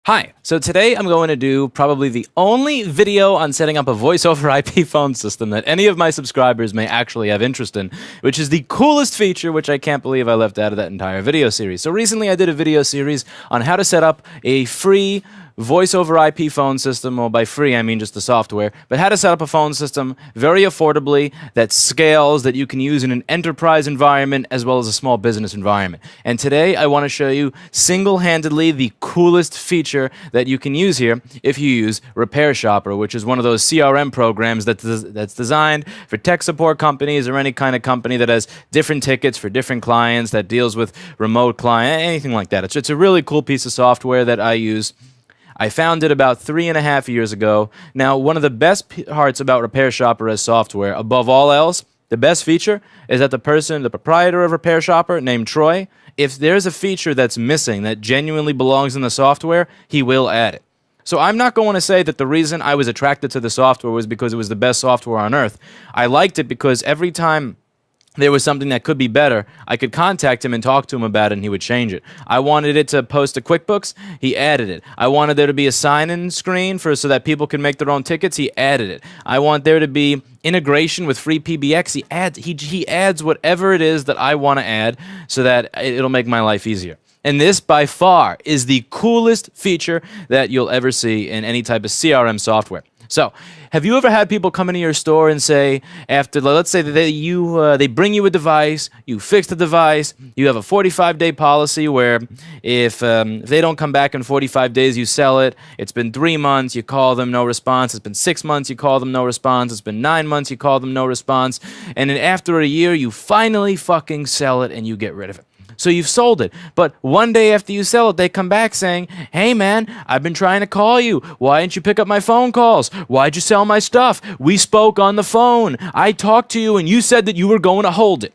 Hi, so today I'm going to do probably the only video on setting up a voice over IP phone system that any of my subscribers may actually have interest in, which is the coolest feature, which I can't believe I left out of that entire video series. So recently I did a video series on how to set up a free voice over IP phone system. Well, by free I mean just the software, but how to set up a phone system very affordably that scales, that you can use in an enterprise environment as well as a small business environment. And today I want to show you single-handedly the coolest feature that you can use here if you use repairshopr, which is one of those CRM programs that's designed for tech support companies or any kind of company that has different tickets for different clients, that deals with remote client, anything like that. It's a really cool piece of software that I use. I found it about 3.5 years ago. Now, one of the best parts about repairshopr as software, above all else, the best feature is that the proprietor of repairshopr, named Troy, if there's a feature that's missing that genuinely belongs in the software, he will add it. So I'm not going to say that the reason I was attracted to the software was because it was the best software on earth. I liked it because every time there was something that could be better, I could contact him and talk to him about it, and he would change it. I wanted it to post to QuickBooks, he added it. I wanted there to be a sign-in screen so that people can make their own tickets, he added it. I want there to be integration with free PBX, he adds whatever it is that I want to add so that it'll make my life easier. And this, by far, is the coolest feature that you'll ever see in any type of CRM software. So, have you ever had people come into your store and say, after, let's say that they bring you a device, you fix the device, you have a 45-day policy where if they don't come back in 45 days, you sell it. It's been 3 months, you call them, no response. It's been 6 months, you call them, no response. It's been 9 months, you call them, no response. And then after a year, you finally fucking sell it and you get rid of it. So you've sold it, but one day after you sell it, they come back saying, hey man, I've been trying to call you. Why didn't you pick up my phone calls? Why'd you sell my stuff? We spoke on the phone. I talked to you and you said that you were going to hold it.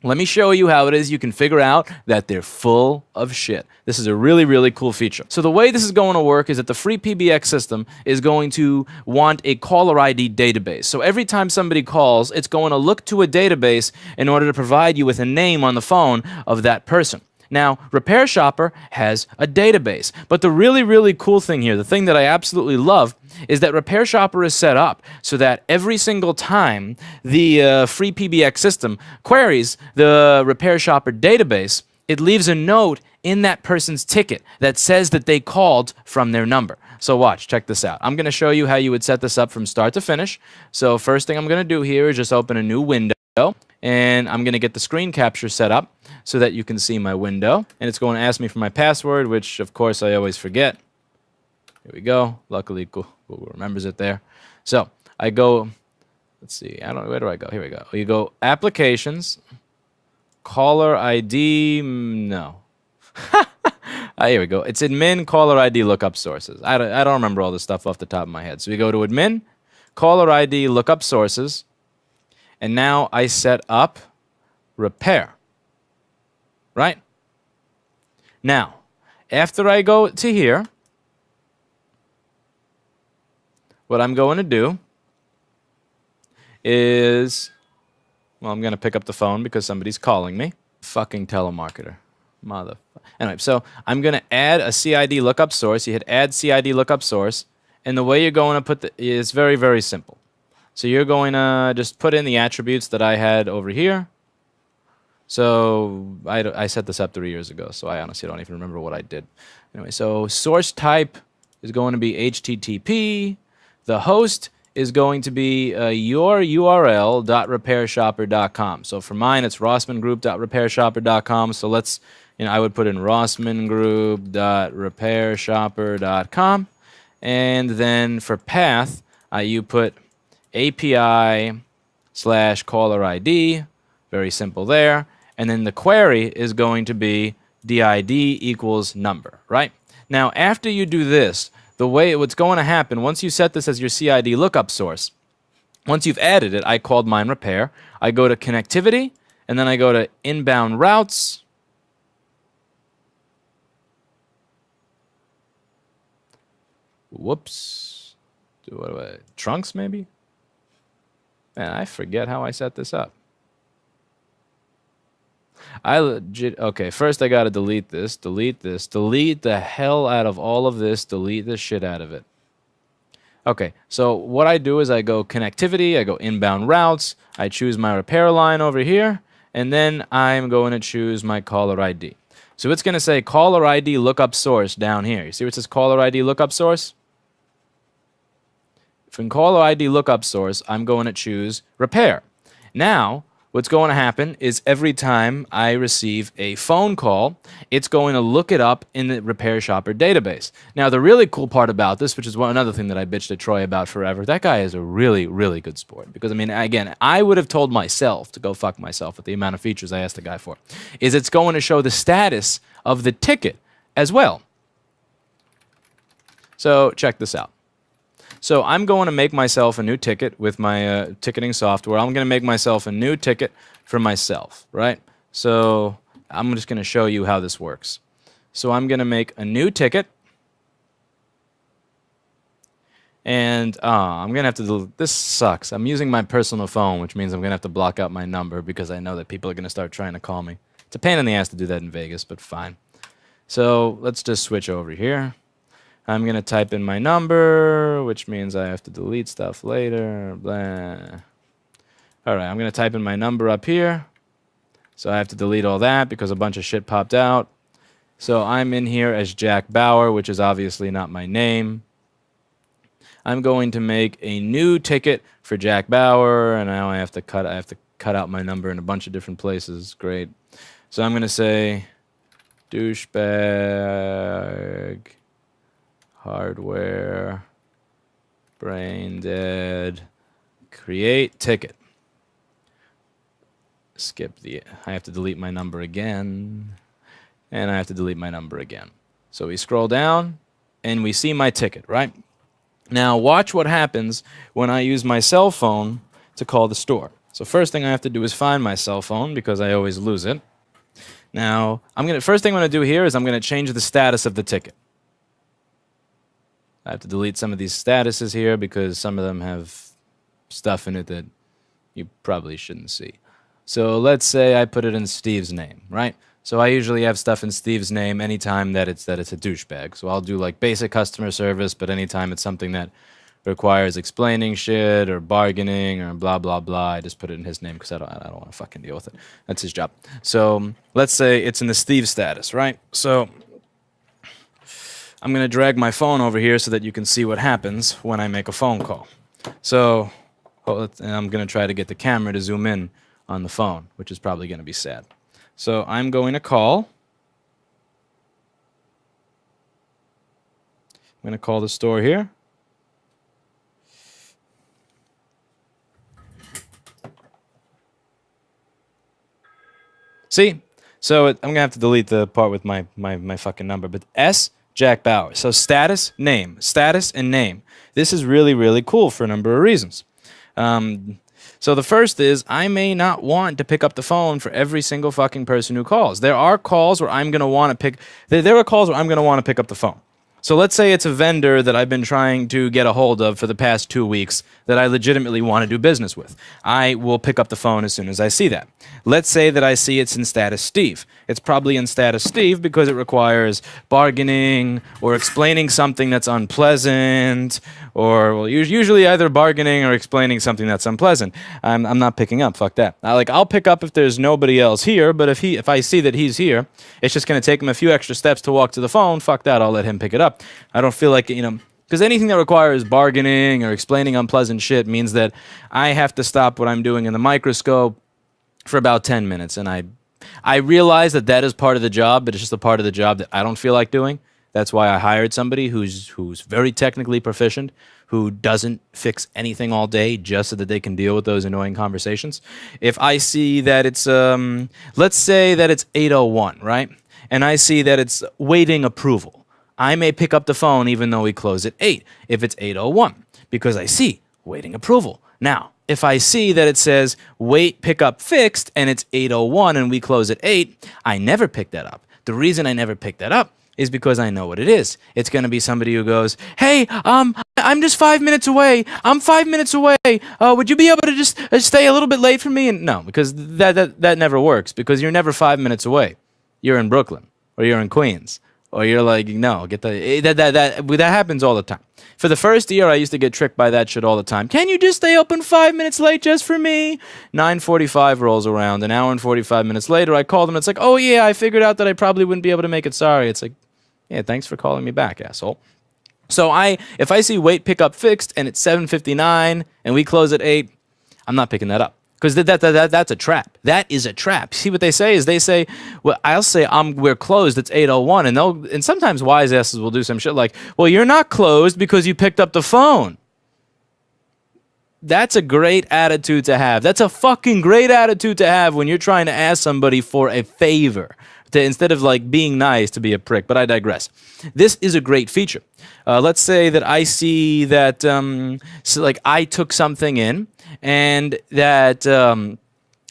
Let me show you how it is you can figure out that they're full of shit. This is a really, really cool feature. So the way this is going to work is that the free PBX system is going to want a caller ID database. So every time somebody calls, it's going to look to a database in order to provide you with a name on the phone of that person. Now, repairshopr has a database, but the really, really cool thing here, the thing that I absolutely love, is that repairshopr is set up so that every single time the free PBX system queries the repairshopr database, it leaves a note in that person's ticket that says that they called from their number. So watch, check this out. I'm going to show you how you would set this up from start to finish. So first thing I'm going to do here is just open a new window, and I'm going to get the screen capture set up so that you can see my window. And it's going to ask me for my password, which of course I always forget. Here we go. Luckily, Google remembers it there. So I go, let's see, where do I go? Here we go. You go Applications, Caller ID, no. Here we go. It's Admin, Caller ID, Lookup Sources. I don't remember all this stuff off the top of my head. So we go to Admin, Caller ID, Lookup Sources, and now I set up Repair. Right? Now, after I go to here, what I'm going to do is, well, I'm going to pick up the phone because somebody's calling me. Fucking telemarketer. Anyway, so I'm going to add a CID lookup source. You hit Add CID lookup source, and the way you're going to put is very, very simple. So you're going to just put in the attributes that I had over here. So I set this up 3 years ago, so I honestly don't even remember what I did. Anyway, so source type is going to be HTTP. The host is going to be your url.repairshopr.com. So for mine, it's rossmangroup.repairshopr.com. So let's, I would put in rossmangroup.repairshopr.com. And then for path, you put API/caller ID. Very simple there. And then the query is going to be DID equals number, right? Now, after you do this, what's going to happen, once you set this as your CID lookup source, once you've added it, I called mine repair, I go to connectivity, and then I go to inbound routes. Whoops. Trunks, maybe? Man, I forget how I set this up. I legit, okay, first I gotta delete this, delete the hell out of all of this, delete the shit out of it. Okay, so what I do is I go connectivity, I go inbound routes, I choose my repair line over here, and then I'm going to choose my caller ID. So it's going to say caller ID lookup source down here. You see where it says caller ID lookup source? From caller ID lookup source, I'm going to choose repair. Now, what's going to happen is every time I receive a phone call, it's going to look it up in the repairshopr database. Now, the really cool part about this, which is another thing that I bitched at Troy about forever, that guy is a really, really good sport. Because, I mean, again, I would have told myself to go fuck myself with the amount of features I asked the guy for, is it's going to show the status of the ticket as well. So, check this out. So I'm going to make myself a new ticket with my ticketing software. I'm going to make myself a new ticket for myself, right? So I'm just going to show you how this works. So I'm going to make a new ticket. And I'm going to have to, this sucks. I'm using my personal phone, which means I'm going to have to block out my number because I know that people are going to start trying to call me. It's a pain in the ass to do that in Vegas, but fine. So let's just switch over here. I'm going to type in my number, which means I have to delete stuff later. Blah. All right, I'm going to type in my number up here. So I have to delete all that because a bunch of shit popped out. So I'm in here as Jack Bauer, which is obviously not my name. I'm going to make a new ticket for Jack Bauer, and now I have to cut out my number in a bunch of different places. Great. So I'm going to say douchebag hardware, brain dead, create ticket. Skip the, I have to delete my number again, and I have to delete my number again. So we scroll down, and we see my ticket, right? Now watch what happens when I use my cell phone to call the store. So first thing I have to do is find my cell phone, because I always lose it. Now, first thing I'm going to do here is I'm going to change the status of the ticket. I have to delete some of these statuses here because some of them have stuff in it that you probably shouldn't see. So let's say I put it in Steve's name, right? So I usually have stuff in Steve's name anytime that it's a douchebag. So I'll do like basic customer service, but anytime it's something that requires explaining shit or bargaining or blah, blah, blah, I just put it in his name because I don't want to fucking deal with it. That's his job. So let's say it's in the Steve status, right? So I'm going to drag my phone over here so that you can see what happens when I make a phone call. So and I'm going to try to get the camera to zoom in on the phone, which is probably going to be sad. So I'm going to call. I'm going to call the store here. See? So I'm going to have to delete the part with my fucking number. But S, Jack Bauer. So status, name. Status and name. This is really, really cool for a number of reasons. So the first is I may not want to pick up the phone for every single fucking person who calls. There are calls where I'm going to want to pick... There are calls where I'm going to want to pick up the phone. So let's say it's a vendor that I've been trying to get a hold of for the past 2 weeks that I legitimately want to do business with. I will pick up the phone as soon as I see that. Let's say that I see it's in status Steve. It's probably in status Steve because it requires bargaining or explaining something that's unpleasant, or well, usually either bargaining or explaining something that's unpleasant. I'm not picking up. Fuck that. I'll pick up if there's nobody else here, but if I see that he's here, it's just going to take him a few extra steps to walk to the phone. Fuck that. I'll let him pick it up. I don't feel like, because anything that requires bargaining or explaining unpleasant shit means that I have to stop what I'm doing in the microscope for about 10 minutes. And I realize that is part of the job, but it's just a part of the job that I don't feel like doing. That's why I hired somebody who's very technically proficient, who doesn't fix anything all day just so that they can deal with those annoying conversations. If I see that it's, let's say that it's 8:01, right? And I see that it's waiting approval. I may pick up the phone even though we close at 8 if it's 8:01 because I see waiting approval. Now, if I see that it says wait, pick up fixed and it's 8:01 and we close at 8, I never pick that up. The reason I never pick that up is because I know what it is. It's going to be somebody who goes, "Hey, I'm just 5 minutes away. I'm 5 minutes away. Would you be able to just stay a little bit late for me?" And no, because that never works, because you're never 5 minutes away. You're in Brooklyn, or you're in Queens, or you're like, no, that happens all the time. For the first year, I used to get tricked by that shit all the time. Can you just stay open 5 minutes late just for me? 9:45 rolls around, an hour and 45 minutes later, I call them. It's like, oh yeah, I figured out that I probably wouldn't be able to make it. Sorry. It's like, yeah, thanks for calling me back, asshole. So if I see wait pickup fixed and it's 7:59 and we close at 8, I'm not picking that up. Because that's a trap. That is a trap. See what they say is they say, well, I'll say we're closed. It's 8:01, and sometimes wise asses will do some shit like, well, you're not closed because you picked up the phone. That's a great attitude to have. That's a fucking great attitude to have when you're trying to ask somebody for a favor, instead of like being nice, to be a prick. But I digress. This is a great feature. Let's say that I see that so like I took something in, and that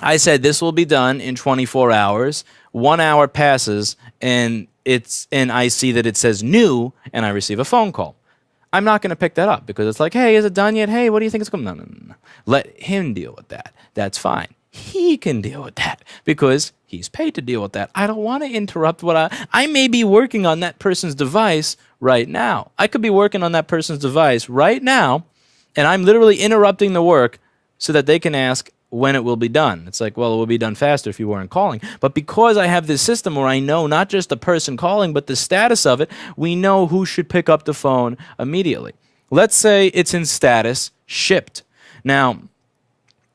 I said this will be done in 24 hours. 1 hour passes, and I see that it says new, and I receive a phone call. I'm not going to pick that up because it's like, hey, is it done yet? Hey, what do you think it's going? No. Let him deal with that. That's fine. He can deal with that because he's paid to deal with that. I don't want to interrupt what I may be working on that person's device right now. I could be working on that person's device right now, and I'm literally interrupting the work so that they can ask when it will be done. It's like, well, it will be done faster if you weren't calling. But because I have this system where I know not just the person calling, but the status of it, we know who should pick up the phone immediately. Let's say it's in status shipped. Now,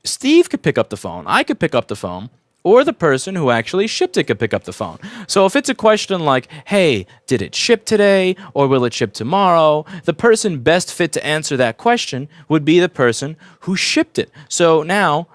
Steve could pick up the phone. I could pick up the phone. Or the person who actually shipped it could pick up the phone. So if it's a question like, hey, did it ship today or will it ship tomorrow? The person best fit to answer that question would be the person who shipped it. So now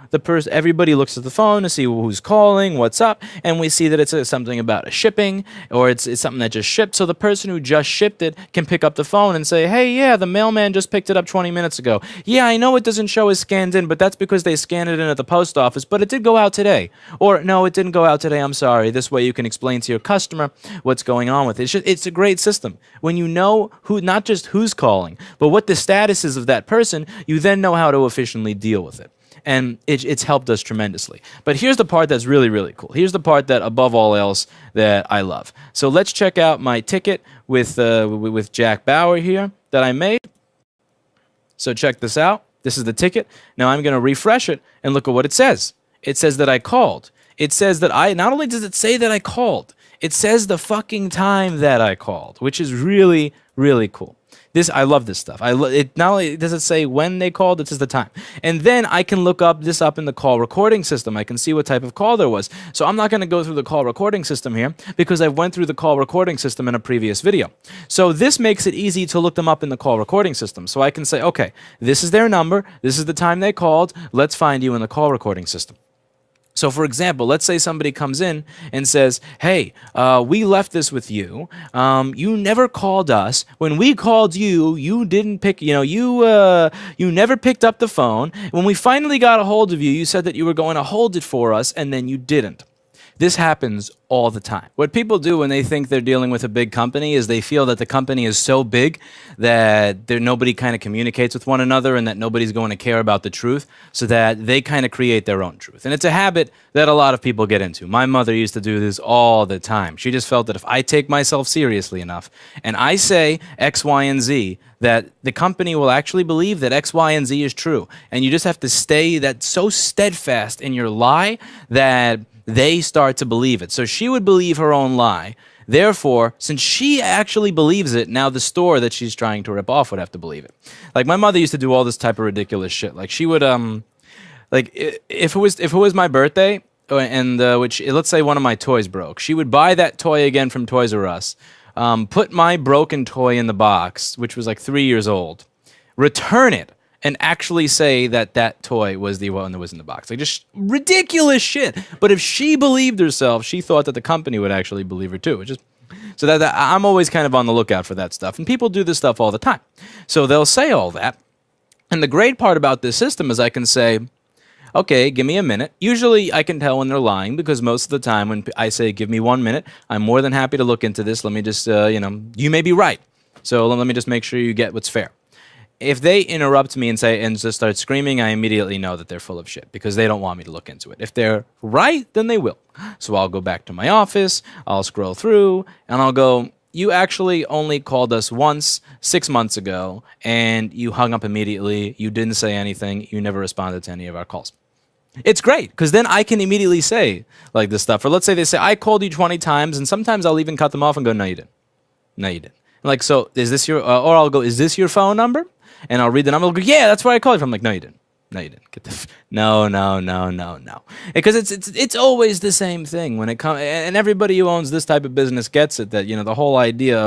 everybody looks at the phone to see who's calling, what's up, and we see that it's something about a shipping, or it's something that just shipped. So the person who just shipped it can pick up the phone and say, hey, yeah, the mailman just picked it up 20 minutes ago. Yeah, I know it doesn't show as scanned in, but that's because they scanned it in at the post office, but it did go out today. Or, no, it didn't go out today, I'm sorry. This way you can explain to your customer what's going on with it. It's a great system. When you know who, not just who's calling, but what the status is of that person, you then know how to efficiently deal with it. And it's helped us tremendously. But here's the part that's really, really cool. Here's the part that, above all else, that I love. So let's check out my ticket with Jack Bauer here that I made. So check this out. This is the ticket. Now I'm going to refresh it and look at what it says. It says that I called. It says that not only does it say that I called, it says the fucking time that I called, which is really, really cool. I love this stuff. It not only does it say when they called, it says the time. And then I can look this up in the call recording system. I can see what type of call there was. So I'm not going to go through the call recording system here because I went through the call recording system in a previous video. So this makes it easy to look them up in the call recording system. So I can say, okay, this is their number. This is the time they called. Let's find you in the call recording system. So, for example, let's say somebody comes in and says, hey, we left this with you. You never called us. When we called you, you didn't pick, you never picked up the phone. When we finally got a hold of you, you said that you were going to hold it for us, and then you didn't. This happens all the time. What people do when they think they're dealing with a big company is they feel that the company is so big that nobody kind of communicates with one another and that nobody's going to care about the truth, so that they kind of create their own truth. And it's a habit that a lot of people get into. My mother used to do this all the time. She just felt that if I take myself seriously enough and I say X, Y, and Z, that the company will actually believe that X, Y, and Z is true. And you just have to stay so steadfast in your lie that they start to believe it. So she would believe her own lie. Therefore, since she actually believes it, now the store that she's trying to rip off would have to believe it. Like, my mother used to do all this type of ridiculous shit. Like, she would, like, if it was my birthday, and let's say one of my toys broke, she would buy that toy again from Toys R Us, put my broken toy in the box, which was like 3 years old, return it, and actually say that toy was the one that was in the box. Like, just ridiculous shit. But if she believed herself, she thought that the company would actually believe her too. So that I'm always kind of on the lookout for that stuff. And people do this stuff all the time. So they'll say all that. And the great part about this system is I can say, Okay, give me a minute. Usually I can tell when they're lying because most of the time when I say, give me 1 minute, I'm more than happy to look into this. Let me just, you may be right. So let me just make sure you get what's fair. If they interrupt me and say and just start screaming, I immediately know that they're full of shit because they don't want me to look into it. If they're right, then they will. So I'll go back to my office, I'll scroll through, and I'll go, you actually only called us once 6 months ago, and you hung up immediately. You didn't say anything. You never responded to any of our calls. It's great because then I can immediately say like this stuff. Or let's say they say, I called you 20 times, and sometimes I'll even cut them off and go, no, you didn't. No, you didn't. Like, so is this your, or I'll go, is this your phone number? And I'll read the number. I'll go, yeah, that's where I called you from. I'm like, no, you didn't. No, you didn't. Get the no. Because it's always the same thing when it comes, and everybody who owns this type of business gets it. That the whole idea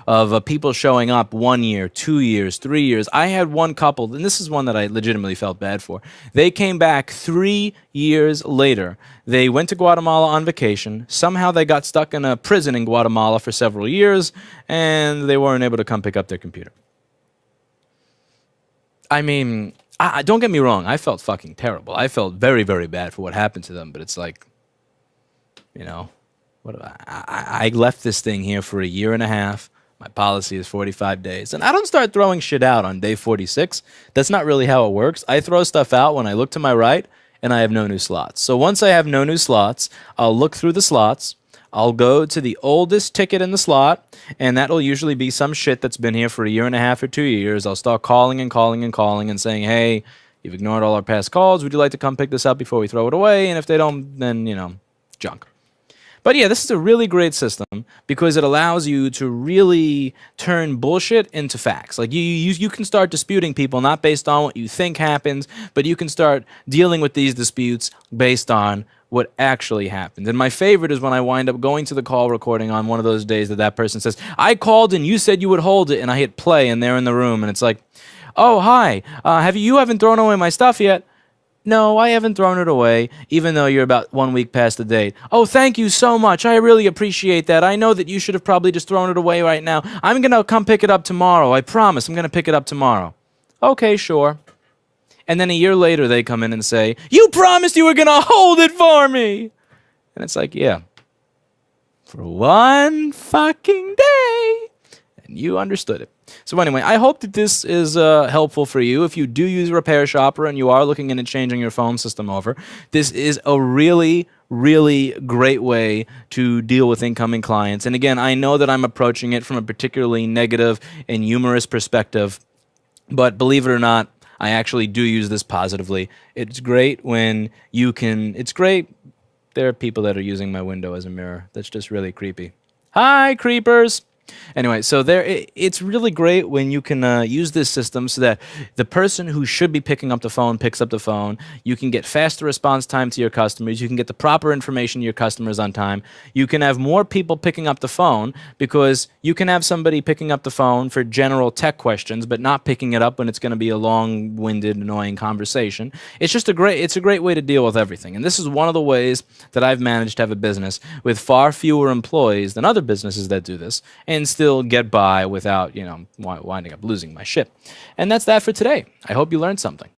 of people showing up 1 year, 2 years, 3 years. I had one couple, and this is one that I legitimately felt bad for. They came back 3 years later. They went to Guatemala on vacation. Somehow they got stuck in a prison in Guatemala for several years, and they weren't able to come pick up their computer. I mean, don't get me wrong. I felt fucking terrible. I felt very, very bad for what happened to them. But it's like, what I left this thing here for a year and a half. My policy is 45 days. And I don't start throwing shit out on day 46. That's not really how it works. I throw stuff out when I look to my right and I have no new slots. So once I have no new slots, I'll look through the slots. I'll go to the oldest ticket in the slot, and that'll usually be some shit that's been here for a year and a half or 2 years. I'll start calling and saying, hey, you've ignored all our past calls. Would you like to come pick this up before we throw it away? And if they don't, then, junk. But yeah, this is a really great system because it allows you to really turn bullshit into facts. Like you can start disputing people not based on what you think happens, but you can start dealing with these disputes based on what actually happened. And my favorite is when I wind up going to the call recording on one of those days that person says, I called and you said you would hold it, and I hit play and they're in the room and it's like, oh, hi, you haven't thrown away my stuff yet? No, I haven't thrown it away, even though you're about 1 week past the date. Oh, thank you so much. I really appreciate that. I know that you should have probably just thrown it away right now. I'm going to come pick it up tomorrow. I promise I'm going to pick it up tomorrow. Okay, sure. And then a year later, they come in and say, you promised you were going to hold it for me. And it's like, yeah, for one fucking day. And you understood it. So anyway, I hope that this is helpful for you. If you do use repairshopr and you are looking into changing your phone system over, this is a really, really great way to deal with incoming clients. And again, I know that I'm approaching it from a particularly negative and humorous perspective, but believe it or not, I actually do use this positively. It's great when you can, it's great. There are people that are using my window as a mirror. That's just really creepy. Hi, creepers. Anyway, so it's really great when you can use this system so that the person who should be picking up the phone picks up the phone. You can get faster response time to your customers. You can get the proper information to your customers on time. You can have more people picking up the phone because you can have somebody picking up the phone for general tech questions, but not picking it up when it's going to be a long-winded, annoying conversation. It's a great way to deal with everything. And this is one of the ways that I've managed to have a business with far fewer employees than other businesses that do this, and still get by without, winding up losing my shit. And that's that for today. I hope you learned something.